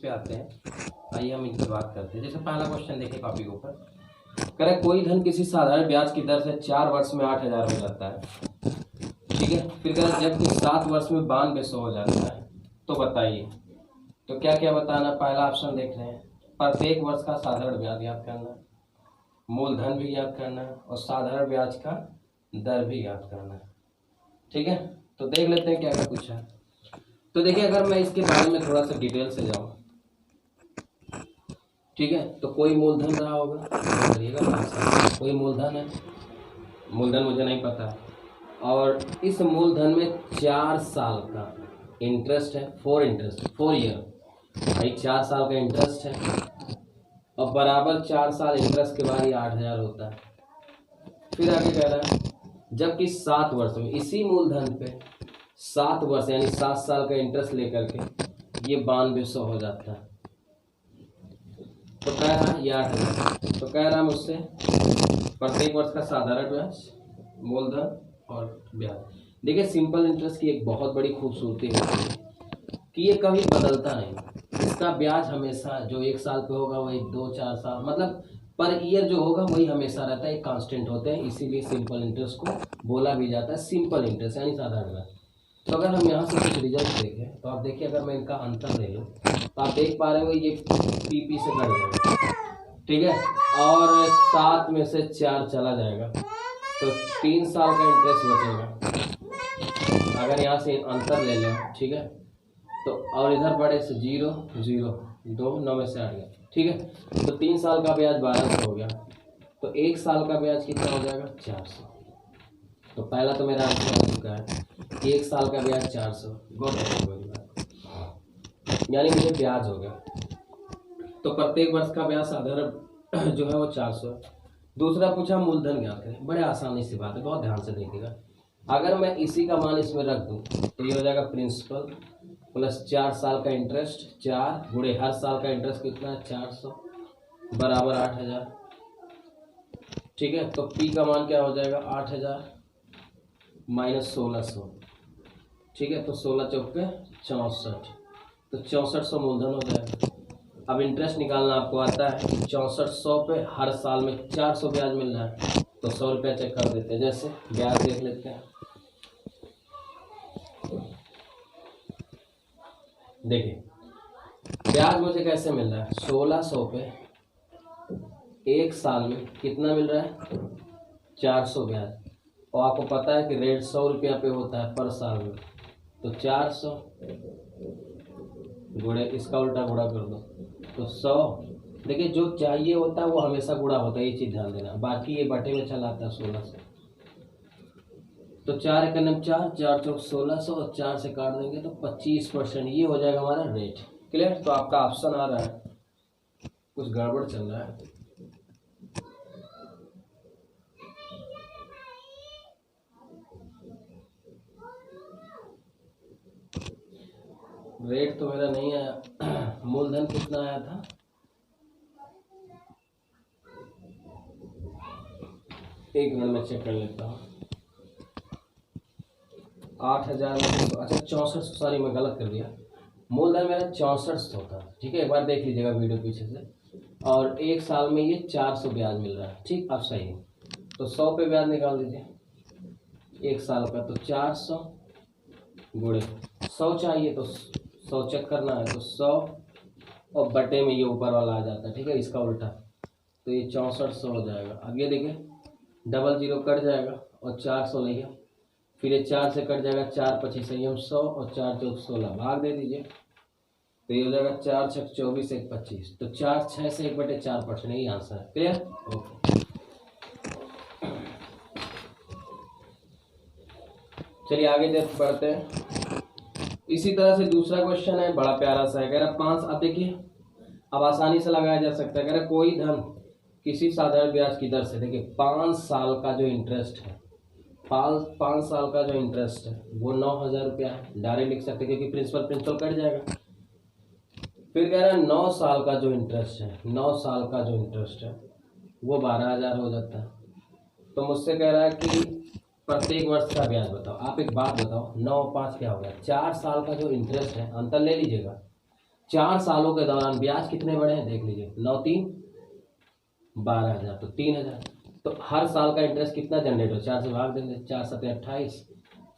पे आते हैं। आइए हम इनसे बात करते हैं। जैसे पहला क्वेश्चन देखिए कॉपी के ऊपर, कह रहा है कोई धन किसी साधारण ब्याज की दर से 4 वर्ष में 8,000 हो जाता है, ठीक है। फिर कह रहा है जबकि 7 वर्ष में 9200 हो जाता है, तो बताइए। तो क्या क्या बताना, पहला ऑप्शन देख रहे हैं, प्रत्येक वर्ष का साधारण ब्याज याद करना, मूलधन भी याद करना और साधारण ब्याज का दर भी याद करना, ठीक है। तो देख लेते हैं क्या क्या पूछा है। तो देखिए अगर मैं इसके बारे में थोड़ा सा डिटेल से जाऊं, ठीक है, तो कोई मूलधन रहा होगा, करिएगा कोई मूलधन है, मूलधन मुझे नहीं पता, और इस मूलधन में 4 साल का इंटरेस्ट है, 4 ईयर, भाई 4 साल का इंटरेस्ट है और बराबर 4 साल इंटरेस्ट के बाद ये 8,000 होता है। फिर आगे कह रहा है जबकि 7 वर्ष में इसी मूलधन पे 7 वर्ष यानी 7 साल का इंटरेस्ट लेकर के ये 9200 हो जाता है। तो कह रहा है ये 8,000, तो कह रहा है मुझसे प्रत्येक वर्ष का साधारण ब्याज, मूलधन और ब्याज। देखिए सिंपल इंटरेस्ट की एक बहुत बड़ी खूबसूरती होती है कि ये कभी बदलता नहीं। इसका ब्याज हमेशा जो 1 साल पे होगा वही 2-4 साल, मतलब पर ईयर जो होगा वही हमेशा रहता है, एक कांस्टेंट होते हैं, इसीलिए सिंपल इंटरेस्ट को बोला भी जाता है सिंपल इंटरेस्ट यानी साधारण ब्याज। तो अगर हम यहाँ से कुछ रिजल्ट देखें तो आप देखिए, अगर मैं इनका अंतर ले लूँ तो आप देख पा रहे हो ये पी से कट जाएगा, ठीक है, और 7 में से 4 चला जाएगा तो 3 साल का इंटरेस्ट बचेगा। अगर यहाँ से अंतर ले लें, ठीक है, तो और इधर बड़े से 0 0 2 9 में से 8 गया, ठीक है, तो 3 साल का ब्याज 1200 हो गया, तो 1 साल का ब्याज कितना हो जाएगा 400। तो पहला तो मेरा आंसर हो चुका है, 1 साल का ब्याज 400, यानी मुझे ब्याज हो गया। तो प्रत्येक वर्ष का ब्याज साधारण जो है वो 400। दूसरा पूछा मूलधन ज्ञात करें, बड़े आसानी से बात है, बहुत ध्यान से देखिएगा। अगर मैं इसी का मान इसमें रख दूं तो ये हो जाएगा प्रिंसिपल प्लस 4 साल का इंटरेस्ट, 4 गुणे हर साल का इंटरेस्ट कितना है 400 बराबर 8,000, ठीक है। तो पी का मान क्या हो जाएगा 8,000 माइनस 1600, ठीक है, तो 16 चौक पे 64, तो 6400 मूलधन हो जाएगा। अब इंटरेस्ट निकालना आपको आता है, 6400 पे हर साल में 400 ब्याज मिल रहा है, तो 100 रुपया चेक कर देते हैं। जैसे ब्याज देख लेते हैं, देखिए ब्याज मुझे कैसे मिल रहा है, 1600 पे 1 साल में कितना मिल रहा है 400 ब्याज, और आपको पता है कि रेट 100 रुपया पे होता है पर साल में, तो 400 गुणे इसका उल्टा गुणा कर दो तो 100। देखिए जो चाहिए होता है वो हमेशा गुणा होता है, ये चीज़ ध्यान देना, बाकी ये बटे में चला आता है 16 से। तो 4 एक 4 4 चौक 1600 और 4 से काट देंगे तो 25%, ये हो जाएगा हमारा रेट। क्लियर। तो आपका ऑप्शन आ रहा है, कुछ गड़बड़ चल रहा है। रेट तो मेरा नहीं आया, मूलधन कितना आया था, एक मिनट में चेक कर लेता हूँ, 8,000 में, अच्छा 64, सॉरी मैं गलत कर दिया, मूलधन मेरा 6400 था, ठीक है, एक बार देख लीजिएगा वीडियो पीछे से, और 1 साल में ये 400 ब्याज मिल रहा है, ठीक, अब सही है। तो 100 पे ब्याज निकाल दीजिए 1 साल का, तो 400 गुणे 100 चाहिए तो 100 चेक करना है, तो 100 और बटे में ये ऊपर वाला आ जाता है, ठीक है, इसका उल्टा, तो ये 6400 हो जाएगा। आगे देखिए डबल 0 कट जाएगा और 400 नहीं है, फिर ये 4 से कट जाएगा, 4 25 संयम 100 और 4 चौक 16, भाग दे दीजिए, तो ये हो जाएगा 4 छक 24 1 25, तो 4 6 से 1/4%, यही आंसर है। Clear, okay. चलिए आगे देख बढ़ते हैं। इसी तरह से दूसरा क्वेश्चन है, बड़ा प्यारा सा है, कह रहा 5, अब देखिए अब आसानी से लगाया जा सकता है, कह रहा कोई धन किसी साधारण ब्याज की दर से, देखिए 5 साल का जो इंटरेस्ट है, 5 साल का जो इंटरेस्ट है वो 9,000 रुपया है, डायरेक्ट लिख सकते हैं क्योंकि प्रिंसिपल कट जाएगा। फिर कह रहा है 9 साल का जो इंटरेस्ट है, 9 साल का जो इंटरेस्ट है वो 12,000 हो जाता है। तो मुझसे कह रहा है कि प्रत्येक वर्ष का ब्याज बताओ। आप एक बात बताओ, 9 और 5 क्या हो गया, 4 साल का जो इंटरेस्ट है, अंतर ले लीजिएगा, 4 सालों के दौरान ब्याज कितने बढ़े हैं देख लीजिए, 9 3 12,000, तो 3,000। तो हर साल का इंटरेस्ट कितना जनरेट हो, 4 से भाग देंगे, 4 7 28,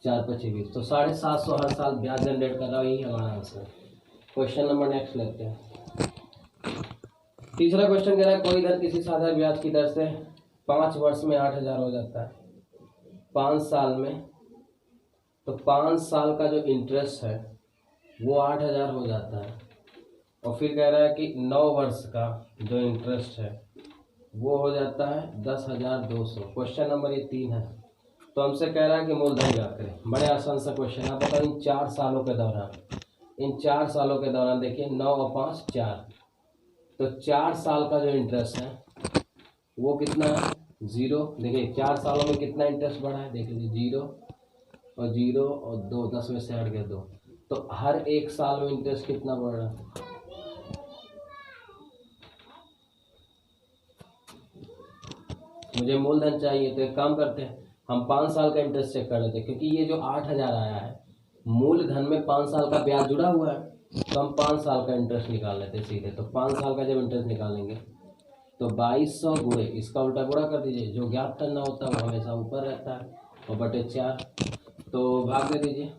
4 5 20, तो 750 हर साल ब्याज जनरेट कर रहा है, यही हमारा आंसर। क्वेश्चन नंबर नेक्स्ट लेते हैं। तीसरा क्वेश्चन कह रहा है कोई धन किसी साधारण ब्याज की दर से 5 वर्ष में 8,000 हो जाता है, 5 साल में, तो 5 साल का जो इंटरेस्ट है वो 8,000 हो जाता है, और फिर कह रहा है कि 9 वर्ष का जो इंटरेस्ट है वो हो जाता है 10,200। क्वेश्चन नंबर ये 3 है। तो हमसे कह रहा है कि मूलधन ज्ञात करें। बड़े आसान सा क्वेश्चन है। आप बताओ इन 4 सालों के दौरान देखिए 9 और 5 4, तो 4 साल का जो इंटरेस्ट है वो कितना है, 0। देखिए 4 सालों में कितना इंटरेस्ट बढ़ा है, देख लीजिए 0 और 0 और 2, 10 में से हट गया 2, तो हर एक साल में इंटरेस्ट कितना बढ़ रहा है, मुझे मूलधन चाहिए। तो एक काम करते हैं, हम 5 साल का इंटरेस्ट चेक कर लेते हैं, क्योंकि ये जो 8,000 आया है मूलधन में 5 साल का ब्याज जुड़ा हुआ है, तो हम 5 साल का इंटरेस्ट निकाल लेते हैं सीधे। तो 5 साल का जब इंटरेस्ट निकालेंगे तो 2200 गुणे इसका उल्टा गुणा कर दीजिए, जो ज्ञात करना होता है वो हमेशा ऊपर रहता है, और बटे 4, तो भाग दे दीजिए,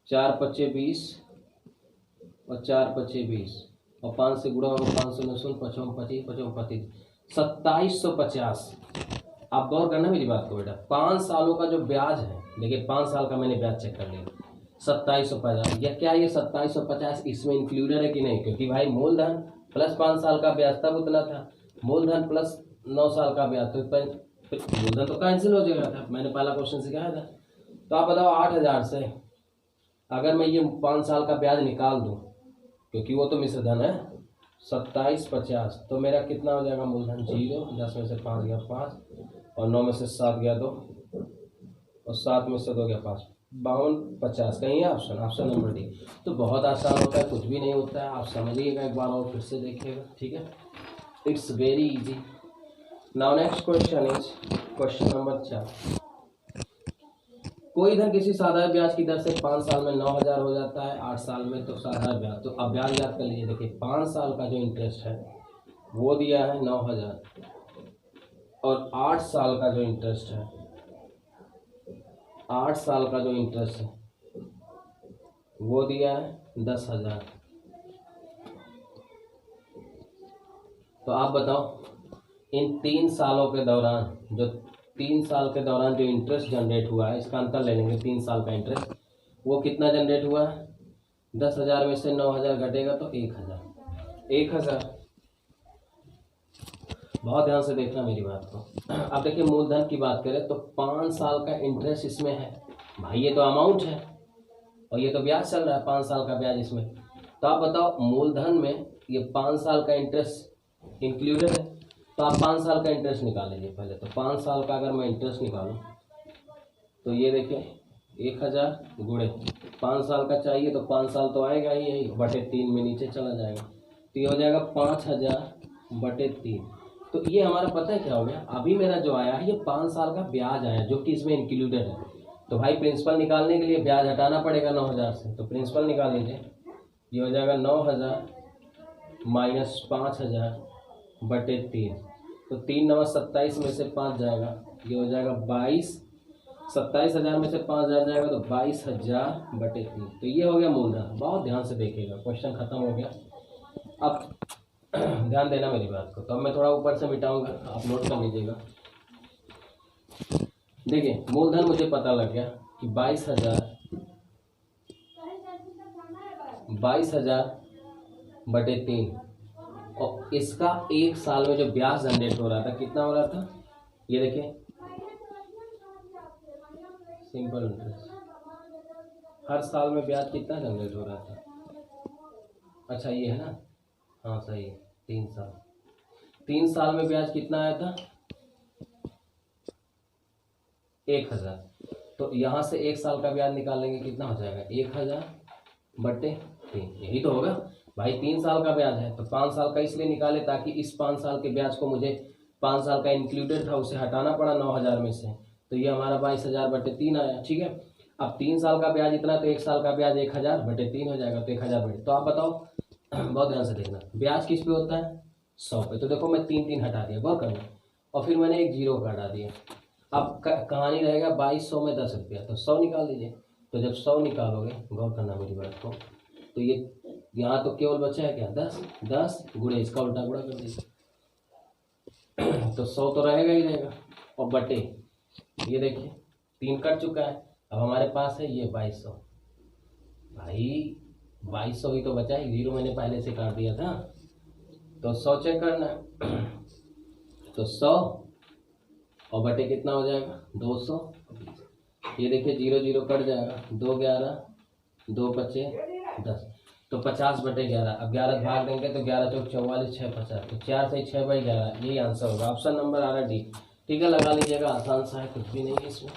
4 5 20 और 4 5 20, और 5 से गुणा होगा, 5 से 9 55 25 55 25 2750। आप गौर करना मेरी बात को बेटा, 5 सालों का जो ब्याज है, देखिए 5 साल का मैंने ब्याज चेक कर लिया 2750, या क्या ये 2750 इसमें इंक्लूडेड है कि नहीं, क्योंकि भाई मूलधन प्लस 5 साल का ब्याज तब उतना था, मूलधन प्लस 9 साल का ब्याज, तो मूलधन तो कैंसिल हो जाएगा था, मैंने पहला क्वेश्चन सिखाया था। तो आप बताओ 8,000 से अगर मैं ये 5 साल का ब्याज निकाल दूं, क्योंकि वो तो मिश्र धन है, 2750, तो मेरा कितना हो जाएगा मूलधन 0, 10 में से 5 गया 5, और 9 में से 7 गया 2, और 7 में से 2 गया 5, 5250। कहीं है ऑप्शन नंबर डी। तो बहुत आसान होता है, कुछ भी नहीं होता है, आप समझिएगा एक बार और फिर से देखिएगा, ठीक है, it's very easy. Now next question is question number 4। कोई धन किसी साधारण ब्याज की दर से 5 साल में 9,000 हो जाता है, 8 साल में तो साधारण ब्याज, तो अब ब्याज याद कर लीजिए। देखिए 5 साल का जो इंटरेस्ट है वो दिया है 9,000, और 8 साल का जो इंटरेस्ट है, 8 साल का जो इंटरेस्ट है वो दिया है 10,000। तो आप बताओ इन 3 सालों के दौरान जो 3 साल के दौरान जो इंटरेस्ट जनरेट हुआ है, इसका अंतर ले लेंगे, 3 साल का इंटरेस्ट वो कितना जनरेट हुआ है, 10,000 में से 9,000 घटेगा तो 1,000। बहुत ध्यान से देखना मेरी बात को। अब देखिए मूलधन की बात करें तो 5 साल का इंटरेस्ट इसमें है भाई, ये तो अमाउंट है और ये तो ब्याज चल रहा है, 5 साल का ब्याज इसमें। तो आप बताओ मूलधन में ये 5 साल का इंटरेस्ट इंक्लूडेड है, तो आप 5 साल का इंटरेस्ट निकाल लीजिए पहले। तो 5 साल का अगर मैं इंटरेस्ट निकालूं तो ये देखिए 1,000 गुणे 5 साल का चाहिए, तो 5 साल तो आएगा ही, यही बटे 3 में नीचे चला जाएगा, तो ये हो जाएगा 5,000 बटे 3। तो ये हमारा पता है क्या हो गया, अभी मेरा जो आया है ये 5 साल का ब्याज आया जो कि इसमें इंक्लूडेड है। तो भाई प्रिंसिपल निकालने के लिए ब्याज हटाना पड़ेगा 9,000 से, तो प्रिंसिपल निकाल लीजिए, ये हो जाएगा 9,000 माइनस 5,000 बटे 3, तो 3 9 27 में से 5 जाएगा, ये हो जाएगा 22, 27,000 में से 5,000 जाएगा तो 22,000 बटे 3। तो ये हो गया मूलधन। बहुत ध्यान से देखिएगा, क्वेश्चन खत्म हो गया। अब ध्यान देना मेरी बात को, तो अब मैं थोड़ा ऊपर से मिटाऊंगा, आप नोट कर लीजिएगा। देखिए मूलधन मुझे पता लग गया कि 22,000 बटे 3, और इसका 1 साल में जो ब्याज जनरेट हो रहा था कितना हो रहा था, ये देखिए सिंपल इंटरेस्ट, हर साल में ब्याज कितना जनरेट हो रहा था, अच्छा ये है ना, हाँ सही है, 3 साल में ब्याज कितना आया था 1,000। तो यहाँ से 1 साल का ब्याज निकालेंगे कितना हो जाएगा 1,000 बटे 3, यही तो होगा भाई। 3 साल का ब्याज है तो 5 साल का इसलिए निकाले ताकि इस 5 साल के ब्याज को मुझे 5 साल का इंक्लूडेड था उसे हटाना पड़ा 9,000 में से, तो ये हमारा 22,000 बटे 3 आया, ठीक है। अब 3 साल का ब्याज इतना, तो 1 साल का ब्याज 1000 बटे 3 हो जाएगा, तो 1000 बटे। तो आप बताओ, बहुत ध्यान से देखना, ब्याज किस पे होता है? 100 पे। तो देखो मैं 3 हटा दिया, गौर करना, और फिर मैंने एक जीरो का हटा दिया। अब कहानी रहेगा 2200 में 10 रुपया, तो 100 निकाल दीजिए। तो जब 100 निकालोगे, गौर करना मेरी बात को, तो ये यहाँ तो केवल बचा है क्या? 10। 10 गुणे इसका उल्टा गुणा कर दीजिए, तो 100 तो रहेगा ही रहेगा, और बटे ये देखिए 3 कट चुका है। अब हमारे पास है ये 2200। भाई 2200 ही तो बचा है, जीरो मैंने पहले से काट दिया था। तो 100 चेक करना है, तो 100 और बटे कितना हो जाएगा? 200। ये देखिए 0 0 कट जाएगा, 2 11 2 5 10, तो 50 बटे 11। अब 11 भाग देंगे तो 11 चौक 44 6 50, तो 4 से 6 बाई 11, यही आंसर होगा। ऑप्शन नंबर आ रहा डी। ठीक है, लगा लीजिएगा, आसान सा है, कुछ भी नहीं है इसमें।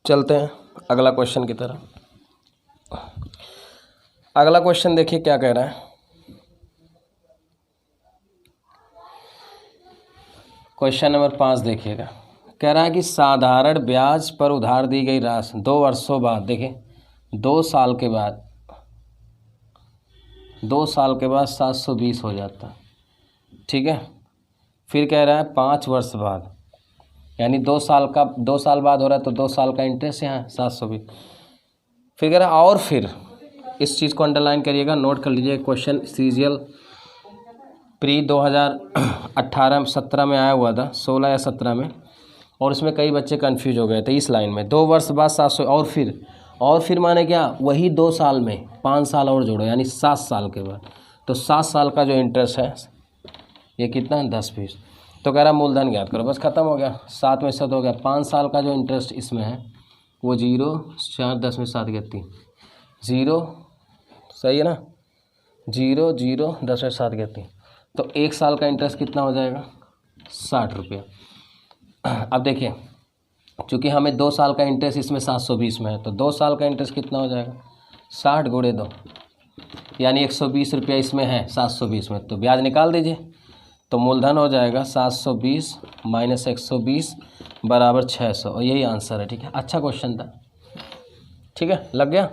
चलते हैं अगला क्वेश्चन की तरफ। अगला क्वेश्चन देखिए क्या कह रहा है। क्वेश्चन नंबर 5 देखिएगा, कह रहा है कि साधारण ब्याज पर उधार दी गई राशि 2 वर्षों बाद, देखिए 2 साल के बाद 720 हो जाता है। ठीक है, फिर कह रहा है 5 वर्ष बाद, यानी 2 साल बाद हो रहा है, तो 2 साल का इंटरेस्ट यहाँ 720। फिर कह रहा है, और फिर इस चीज़ को अंडरलाइन करिएगा, नोट कर लीजिए। क्वेश्चन सीरियल प्री 2018-17 में आया हुआ था, 16 या 17 में, और इसमें कई बच्चे कंफ्यूज हो गए थे इस लाइन में। 2 वर्ष बाद 700, और फिर माने क्या? वही 2 साल में 5 साल और जोड़ो, यानी 7 साल के बाद। तो 7 साल का जो इंटरेस्ट है ये कितना है? 10%। तो कह रहा मूलधन ज्ञात करो, बस खत्म हो गया, 7 में 7 हो गया। 5 साल का जो इंटरेस्ट इसमें है वो 0 4 10 में 7 गया 3 0, सही है ना? 0 0 10 में 7 गया 3, तो 1 साल का इंटरेस्ट कितना हो जाएगा? 60 रुपया। अब देखिए, चूँकि हमें 2 साल का इंटरेस्ट इसमें 720 में है, तो 2 साल का इंटरेस्ट कितना हो जाएगा? 60 गुणे 2, यानी 120 रुपया इसमें है 720 में, तो ब्याज निकाल दीजिए। तो मूलधन हो जाएगा 720 माइनस 120 बराबर 600, और यही आंसर है। ठीक है, अच्छा क्वेश्चन था। ठीक है, लग गया,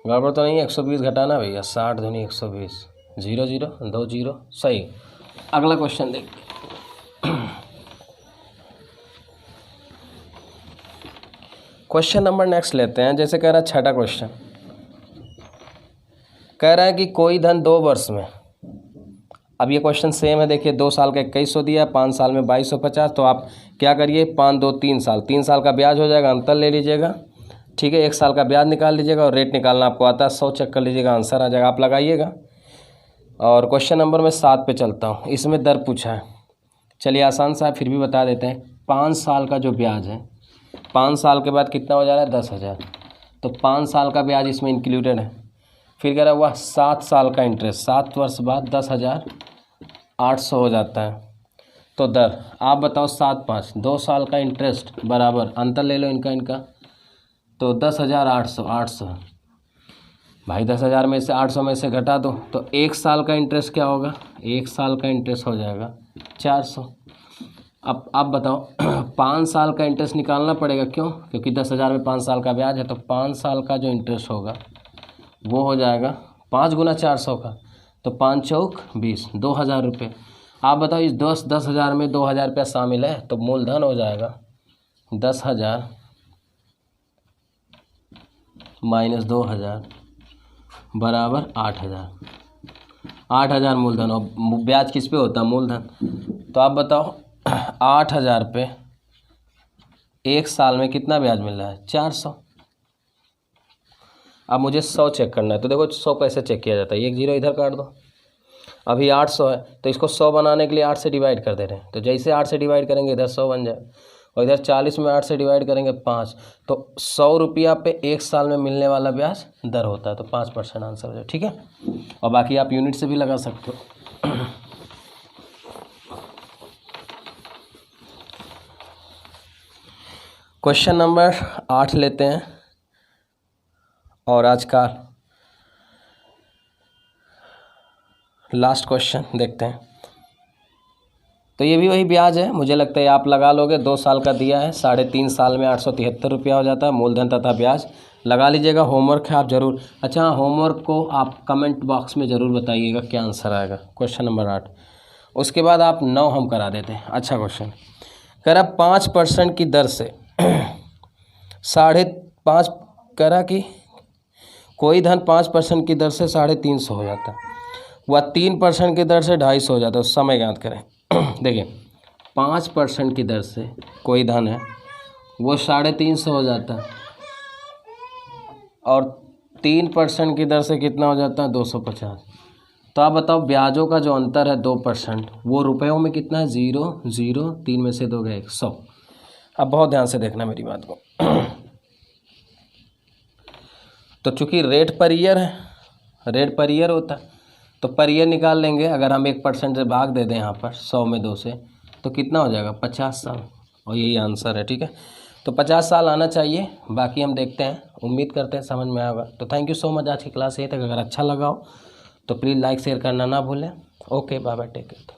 गड़बड़ तो नहीं है? 120 घटाना भैया, 60 दूनी 120, 0 0 2 0, सही। अगला क्वेश्चन देखिए। क्वेश्चन नंबर नेक्स्ट लेते हैं। जैसे कह रहा है छठा क्वेश्चन, कह रहा है कि कोई धन 2 वर्ष में, अब ये क्वेश्चन सेम है, देखिए 2 साल का 2100 दिया, 5 साल में 2250, तो आप क्या करिए, 5 2 3 साल, 3 साल का ब्याज हो जाएगा, अंतर ले लीजिएगा। ठीक है, 1 साल का ब्याज निकाल लीजिएगा, और रेट निकालना आपको आता है, 100 चेक कर लीजिएगा, आंसर आ जाएगा, आप लगाइएगा। और क्वेश्चन नंबर में 7 पे चलता हूँ। इसमें दर पूछा है, चलिए आसान सा है, फिर भी बता देते हैं। 5 साल का जो ब्याज है, 5 साल के बाद कितना हो जा रहा है? 10,000, तो 5 साल का ब्याज इसमें इंक्लूडेड है। फिर कह रहा हुआ 7 साल का इंटरेस्ट, 7 वर्ष बाद 10,800 हो जाता है। तो दर आप बताओ, 7 5 2 साल का इंटरेस्ट बराबर, अंतर ले लो इनका, तो 10,800 800, भाई 10,000 में से 800 में से घटा दो, तो 1 साल का इंटरेस्ट क्या होगा? 1 साल का इंटरेस्ट हो जाएगा 400। अब आप बताओ, 5 साल का इंटरेस्ट निकालना पड़ेगा, क्यों? क्योंकि 10,000 में 5 साल का ब्याज है, तो 5 साल का जो इंटरेस्ट होगा वो हो जाएगा 5 गुना 400 का, तो 5 चौक 20, 2,000 रुपये। आप बताओ, इस 10,000 में 2,000 रुपया शामिल है, तो मूलधन हो जाएगा 10,000 माइनस 2,000 बराबर 8,000। 8,000 मूलधन, और ब्याज किस पे होता है? मूलधन। तो आप बताओ 8,000 पे 1 साल में कितना ब्याज मिल रहा है? 400। अब मुझे 100 चेक करना है, तो देखो 100 कैसे चेक किया जाता है, 1 0 इधर काट दो। अभी 800 है, तो इसको 100 बनाने के लिए 8 से डिवाइड कर दे रहे हैं, तो जैसे 8 से डिवाइड करेंगे इधर 100 बन जाए, और इधर 40 में 8 से डिवाइड करेंगे 5, तो 100 रुपया पे 1 साल में मिलने वाला ब्याज दर होता है, तो 5% आंसर हो जाए। ठीक है, और बाकी आप यूनिट से भी लगा सकते हो। क्वेश्चन नंबर 8 लेते हैं और आज का लास्ट क्वेश्चन देखते हैं। तो ये भी वही ब्याज है, मुझे लगता है आप लगा लोगे। 2 साल का दिया है, 3.5 साल में 873 रुपया हो जाता है मूलधन तथा ब्याज। लगा लीजिएगा, होमवर्क है आप ज़रूर। अच्छा हाँ, होमवर्क को आप कमेंट बॉक्स में ज़रूर बताइएगा क्या आंसर आएगा क्वेश्चन नंबर 8। उसके बाद आप 9 हम करा देते हैं। अच्छा क्वेश्चन कह रहा 5% की दर से 5.5 करा कि कोई धन 5% की दर से 350 हो जाता है, वह 3% की दर से 250 हो जाता है। उस समय ज्ञात करें। देखिए 5% की दर से कोई धन है वो 350 हो जाता है, और 3% की दर से कितना हो जाता है 250। तो आप बताओ ब्याजों का जो अंतर है 2%, वो रुपयों में कितना है 0 0, 3 में से 2 गए 100। अब बहुत ध्यान से देखना मेरी बात को। तो चूंकि रेट पर ईयर है, रेट पर ईयर होता है, तो पर ईयर निकाल लेंगे। अगर हम 1% से भाग दे दें यहाँ पर 100 में 2 से, तो कितना हो जाएगा 50 साल, और यही आंसर है। ठीक है, तो 50 साल आना चाहिए। बाकी हम देखते हैं, उम्मीद करते हैं समझ में आएगा। तो थैंक यू सो मच। आज की क्लास यही तक। अगर अच्छा लगा हो तो प्लीज़ लाइक शेयर करना ना भूलें। Okay bye bye, take care.